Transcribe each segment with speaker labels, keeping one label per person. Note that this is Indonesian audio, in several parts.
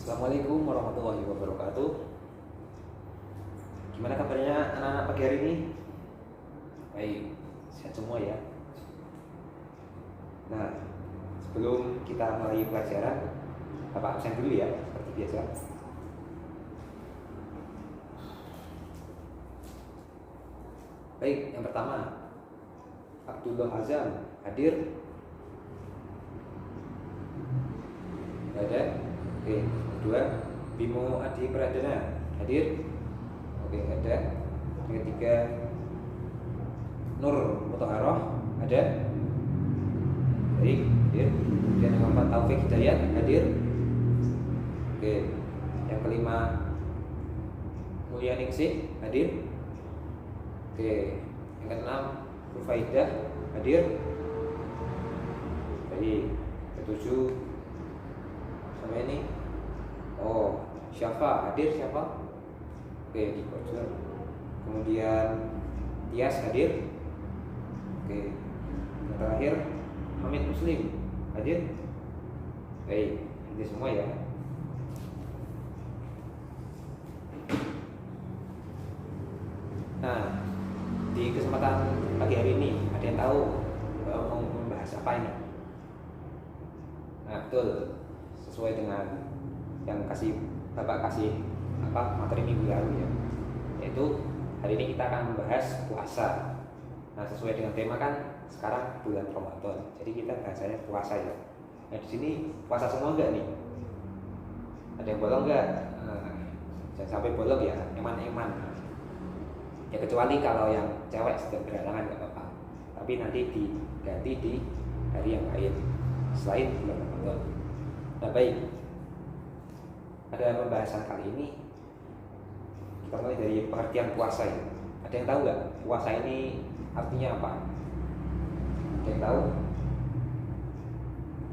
Speaker 1: Assalamualaikum warahmatullahi wabarakatuh. Gimana kabarnya anak-anak pagi hari ini? Baik, sehat semua ya. Nah, sebelum kita mulai pelajaran, Bapak absen dulu ya, seperti biasa. Baik, yang pertama Abdullah Azam hadir? Ada? Oke. Kedua, Bimo Adi Pradana hadir? Oke, ada. Yang ketiga, Nur Mutahharoh ada? Baik, hadir. Kemudian yang keempat, Taufik Hidayat hadir? Oke. Yang kelima, Mulia Ningsih hadir? Oke. Yang keenam, Rufaidah hadir? Baik. Ketujuh, sama ini, Syafa hadir? Syafa? Oke, di pojok. Kemudian Tias hadir? Oke. Yang terakhir, Hamid Muslim hadir? Baik, hadir semua ya. Nah, di kesempatan pagi hari ini ada yang tahu mau membahas apa ini? Nah, betul, sesuai dengan yang Bapak kasih materi minggu lalu ya, yaitu hari ini kita akan membahas puasa. Nah, sesuai dengan tema kan sekarang bulan Ramadan, jadi kita bahasanya puasa ya. Nah, di sini puasa semua enggak nih? Ada yang bolong enggak? Jangan sampai bolong ya, eman-eman. Ya kecuali kalau yang cewek sedang berhalangan nggak apa-apa, tapi nanti diganti di hari yang lain selain bulan Ramadan. Nah, baik, pada pembahasan kali ini kita mulai dari pengertian puasa ya. Ada yang tahu nggak puasa ini artinya apa? Ada yang tahu?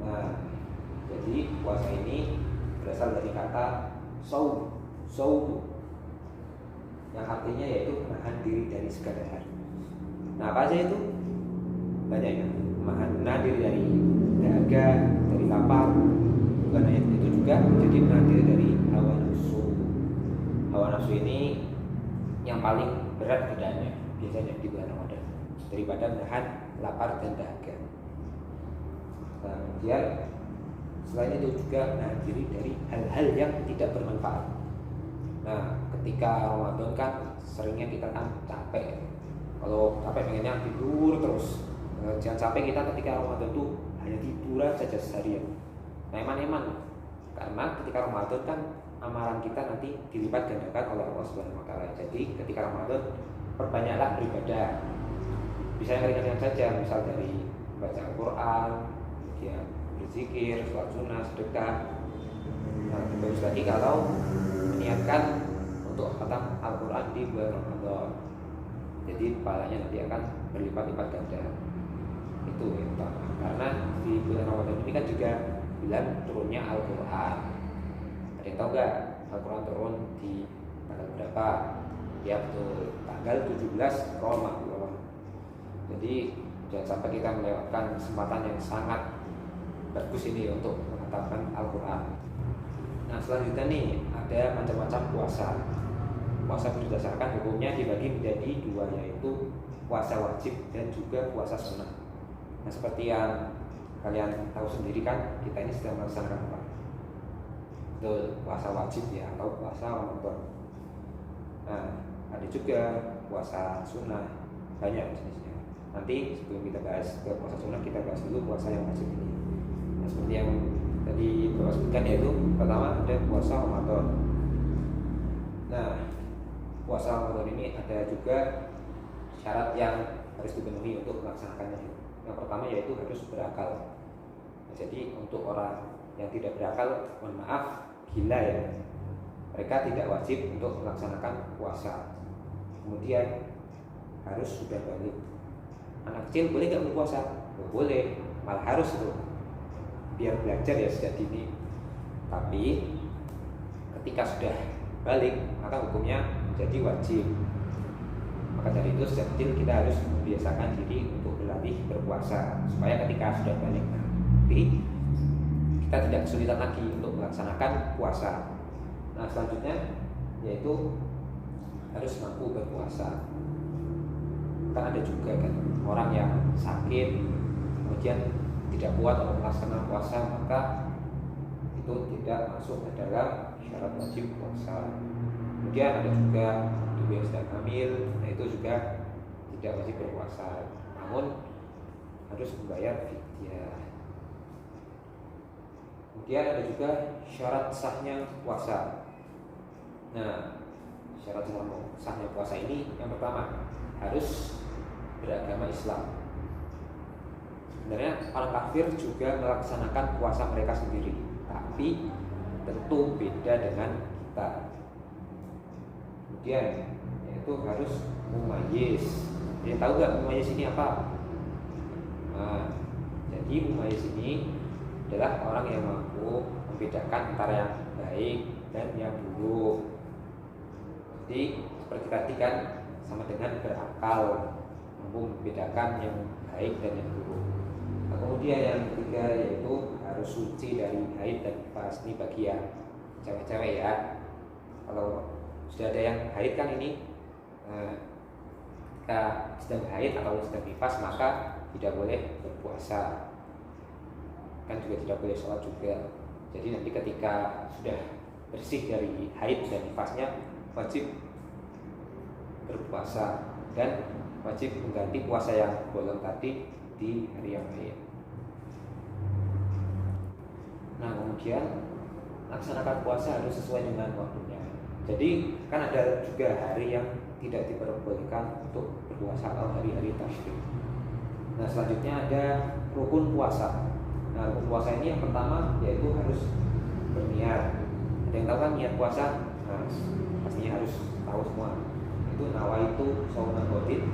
Speaker 1: Nah, jadi puasa ini berasal dari kata saum, yang artinya yaitu menahan diri dari segala hal. Nah, apa aja itu? Banyak ya. Menahan diri dari dahaga, dari lapar. Bukan hanya itu juga, jadi menahan diri dari hawa nafsu. Hawa nafsu ini yang paling berat godaannya biasanya di bulan Ramadan daripada menahan lapar dan dahaga. Nah, kemudian selain itu juga menahan diri dari hal-hal yang tidak bermanfaat. Nah, ketika Ramadan kan seringnya kita kan capek. Kalau capek pengennya tidur terus. Jangan sampai kita ketika Ramadan tuh hanya tiduran saja seharian. Nah, eman-eman, karena ketika Ramadan kan amalan kita nanti dilipat gandakan oleh Allah Subhanahu wa taala. Jadi ketika Ramadan perbanyaklah beribadah. Bisa yang ringan-ringan saja, misal dari baca Al-Qur'an, kemudian berzikir, sholat sunnah, sedekah. Nah, bagus lagi kalau meniatkan untuk khatam Al-Qur'an di bulan Ramadan. Jadi pahalanya nanti akan berlipat-lipat ganda. Itu yang pertama. Karena di bulan Ramadan ini kan juga bulan turunnya Al-Quran. Ada yang tahu nggak Al-Quran turun di tanggal berapa? Ya betul, tanggal 17 Ramadan. Jadi jangan sampai kita melewatkan kesempatan yang sangat bagus ini untuk mengatakan Al-Quran. Nah, selanjutnya nih ada macam-macam puasa. Puasa berdasarkan hukumnya dibagi menjadi dua, yaitu puasa wajib dan juga puasa sunnah. Nah, seperti yang kalian tahu sendiri kan, kita ini sedang melaksanakan apa? Betul, puasa wajib ya, atau puasa Ramadan. Nah, ada juga puasa sunnah, banyak jenisnya. Nanti sebelum kita bahas ke puasa sunnah, kita bahas dulu puasa yang wajib ini. Nah, seperti yang tadi Bapak sebutkan, yaitu pertama ada puasa Ramadan. Nah, puasa Ramadan ini ada juga syarat yang harus dipenuhi untuk melaksanakannya. Yang pertama yaitu harus berakal. Nah, jadi untuk orang yang tidak berakal, mohon maaf, gila ya, mereka tidak wajib untuk melaksanakan puasa. Kemudian harus sudah balik. Anak kecil boleh nggak berpuasa? Boleh, malah harus tuh, biar belajar ya sejak dini. Tapi ketika sudah balik, maka hukumnya menjadi wajib. Maka dari itu sejak kecil kita harus membiasakan diri untuk berlatih berpuasa supaya ketika sudah balik nanti kita tidak kesulitan lagi untuk melaksanakan puasa. Nah selanjutnya yaitu harus mampu berpuasa. Kan ada juga kan orang yang sakit kemudian tidak kuat untuk melaksanakan puasa, maka itu tidak masuk ke dalam syarat wajib puasa. Kemudian ada juga ibu yang sedang hamil, nah itu juga tidak wajib berpuasa, namun harus membayar fidyah. Kemudian ada juga syarat sahnya puasa. Nah, syarat sahnya puasa ini yang pertama harus beragama Islam. Sebenarnya orang kafir juga melaksanakan puasa mereka sendiri, tapi tentu beda dengan kita. Kemudian yaitu harus mumayyiz. Jadi tahu nggak mumayyiz ini apa? Nah, jadi mumayyiz ini adalah orang yang mampu membedakan antara yang baik dan yang buruk. Jadi seperti tadi kan sama dengan berakal, mampu membedakan yang baik dan yang buruk. Nah, kemudian yang ketiga yaitu harus suci dari haid dan nifas. Ini bagi yang cewek-cewek ya. Kalau sudah ada yang haid kan ini, jika sedang haid atau sedang nifas maka tidak boleh berpuasa, kan juga tidak boleh sholat juga. Jadi nanti ketika sudah bersih dari haid dan nifasnya wajib berpuasa dan wajib mengganti puasa yang bolong tadi di hari yang lain. Nah kemudian laksanakan puasa harus sesuai dengan waktunya. Jadi kan ada juga hari yang tidak diperbolehkan untuk berpuasa atau hari-hari tasyrik. Nah selanjutnya ada rukun puasa. Nah rukun puasa ini yang pertama yaitu harus berniat. Ada yang tahu kan niat puasa? Nah pastinya harus tahu semua. Itu nawaitu shauma ghadin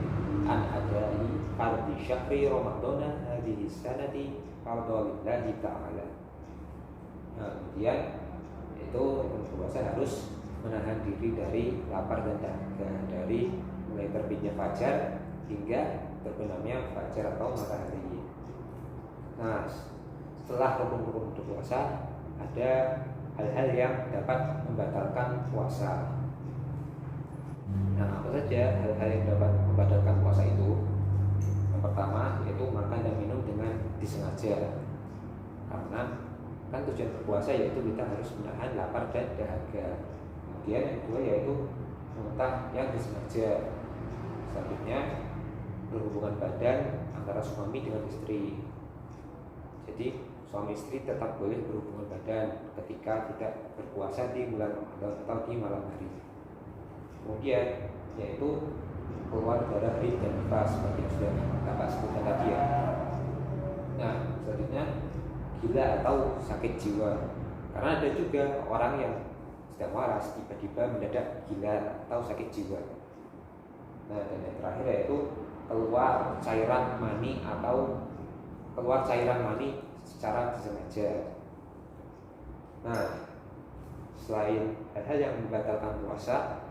Speaker 1: an adai fardhi syahri ramadhana hadhihi sanati fardhillahi ta'ala. Nah kemudian itu rukun puasa harus menahan diri dari lapar dan dahaga dari mulai terbitnya fajar hingga terbenamnya fajar atau matahari. Nah setelah rukun-rukun berpuasa ada hal-hal yang dapat membatalkan puasa. Nah apa saja hal-hal yang dapat membatalkan puasa itu? Yang pertama yaitu makan dan minum dengan disengaja, karena kan tujuan berpuasa yaitu kita harus menahan lapar dan dahaga. Kemudian yang kedua yaitu muntah yang disengaja. Selanjutnya berhubungan badan antara suami dengan istri. Jadi suami istri tetap boleh berhubungan badan ketika tidak berpuasa di bulan Ramadan atau di malam hari. Kemudian yaitu keluar darah haid dan nifas seperti yang sudah Bapak sebutkan tadi ya. Nah selanjutnya gila atau sakit jiwa, karena ada juga orang yang sedang waras tiba-tiba mendadak gila atau sakit jiwa. Nah dan yang terakhir yaitu keluar cairan mani atau keluar cairan mani secara disengaja. Nah selain hal-hal yang membatalkan puasa,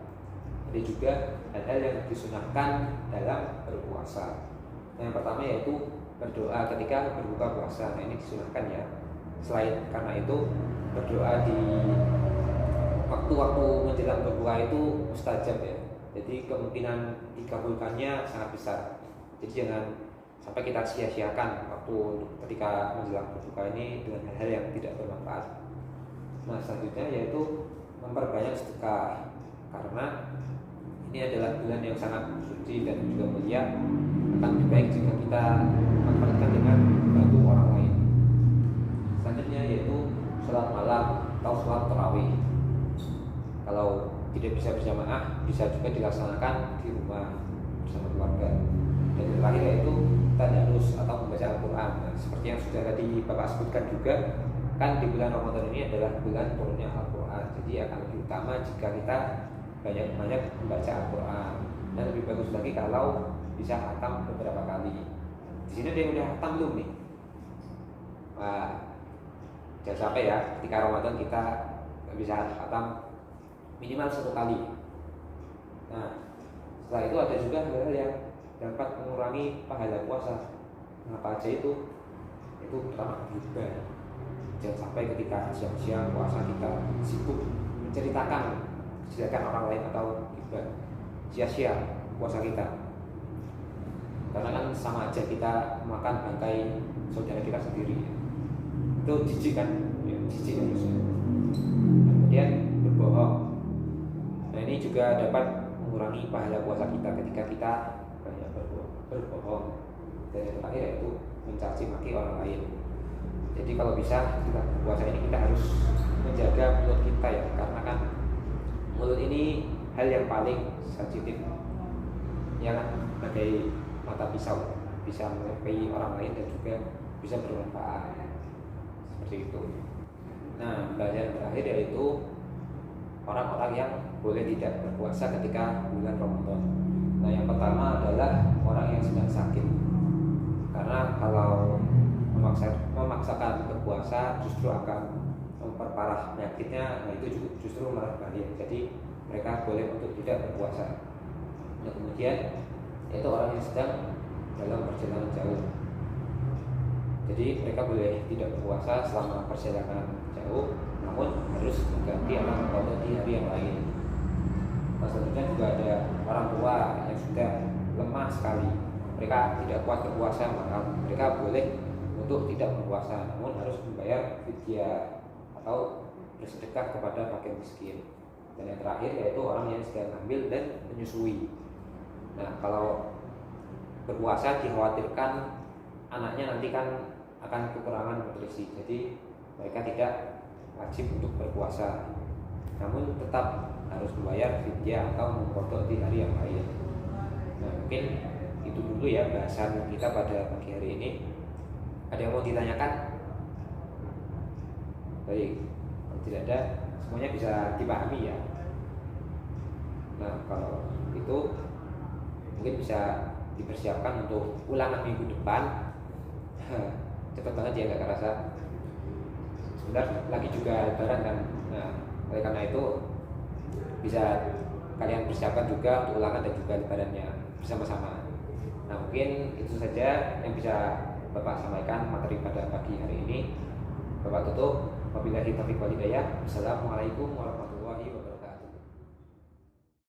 Speaker 1: ada juga hal-hal yang disunahkan dalam berpuasa. Yang pertama yaitu berdoa ketika berbuka puasa. Nah ini disunahkan ya. Selain karena itu berdoa di waktu-waktu menjelang berbuka itu mustajab ya. Jadi kemungkinan dikabulkannya sangat besar. Jadi jangan sampai kita sia-siakan waktu ketika menjelang berbuka ini dengan hal-hal yang tidak bermanfaat. Nah selanjutnya yaitu memperbanyak sedekah, karena ini adalah bulan yang sangat suci dan juga mulia. Akan lebih baik jika kita manfaatkan dengan membantu orang lain. Selanjutnya yaitu sholat malam atau sholat tarawih. Kalau tidak bisa berjamaah, bisa juga dilaksanakan di rumah bersama keluarga. Dan yang terakhir yaitu tadarus atau membaca Al-Quran. Nah, seperti yang sudah tadi Bapak sebutkan juga, kan di bulan Ramadan ini adalah bulan turunnya Al-Quran. Jadi akan lebih utama jika kita banyak-banyak membaca Al-Quran. Dan lebih bagus lagi kalau bisa khatam beberapa kali. Di sini ada yang udah khatam belum nih? Wah, jangan sampai ya ketika Ramadan kita nggak bisa khatam minimal 1 kali. Nah, setelah itu ada juga hal-hal yang dapat mengurangi pahala puasa. Apa aja itu? Itu pertama ghibah. Jangan sampai ketika siang-siang puasa kita sibuk menceritakan kejelekan orang lain atau sia-sia puasa kita. Karena kan sama aja kita makan bangkai saudara kita sendiri. Itu jijik kan? Ya, jijik harusnya. Kemudian berbohong. Nah ini juga dapat mengurangi pahala puasa kita ketika kita banyak berbohong. Dan yang terakhir yaitu mencaci maki orang lain. Jadi kalau bisa kita berpuasa ini kita harus menjaga mulut kita ya, karena kan mulut ini hal yang paling sensitif, ya kan, sebagai mata pisau, bisa melukai orang lain dan juga bisa bermanfaat seperti itu. Nah, bagian terakhir yaitu orang-orang yang boleh tidak berpuasa ketika bulan Ramadan. Nah, yang pertama adalah orang yang sedang sakit, karena kalau memaksakan berpuasa justru akan memperparah penyakitnya. Nah itu justru malah bahaya. Jadi mereka boleh untuk tidak berpuasa. Nah kemudian itu orang yang sedang dalam perjalanan jauh, jadi mereka boleh tidak berpuasa selama perjalanan jauh, namun harus mengganti atau mengkodok di hari yang lain. Nah selanjutnya juga ada orang tua yang sudah lemah sekali, mereka tidak kuat berpuasa, maka mereka boleh untuk tidak berpuasa, namun harus membayar fidyah atau bersedekah kepada fakir miskin. Dan yang terakhir yaitu orang yang sedang hamil dan menyusui. Nah kalau berpuasa dikhawatirkan anaknya nanti kan akan kekurangan nutrisi, jadi mereka tidak wajib untuk berpuasa, namun tetap harus membayar fidyah atau mengkodok di hari yang lain. Nah mungkin itu dulu ya bahasan kita pada pagi hari ini. Ada yang mau ditanyakan? Baik, kalau tidak ada, semuanya bisa dipahami ya. Nah kalau itu mungkin bisa dipersiapkan untuk ulangan minggu depan. Cepat banget ya, nggak kerasa. Sebentar lagi juga lebaran kan. Nah oleh karena itu bisa kalian persiapkan juga untuk ulangan dan juga lebarannya bersama-sama. Nah mungkin itu saja yang bisa Bapak sampaikan materi pada pagi hari ini. Bapak tutup. Wabillahi taufiq wal hidayah. Assalamualaikum warahmatullahi wabarakatuh.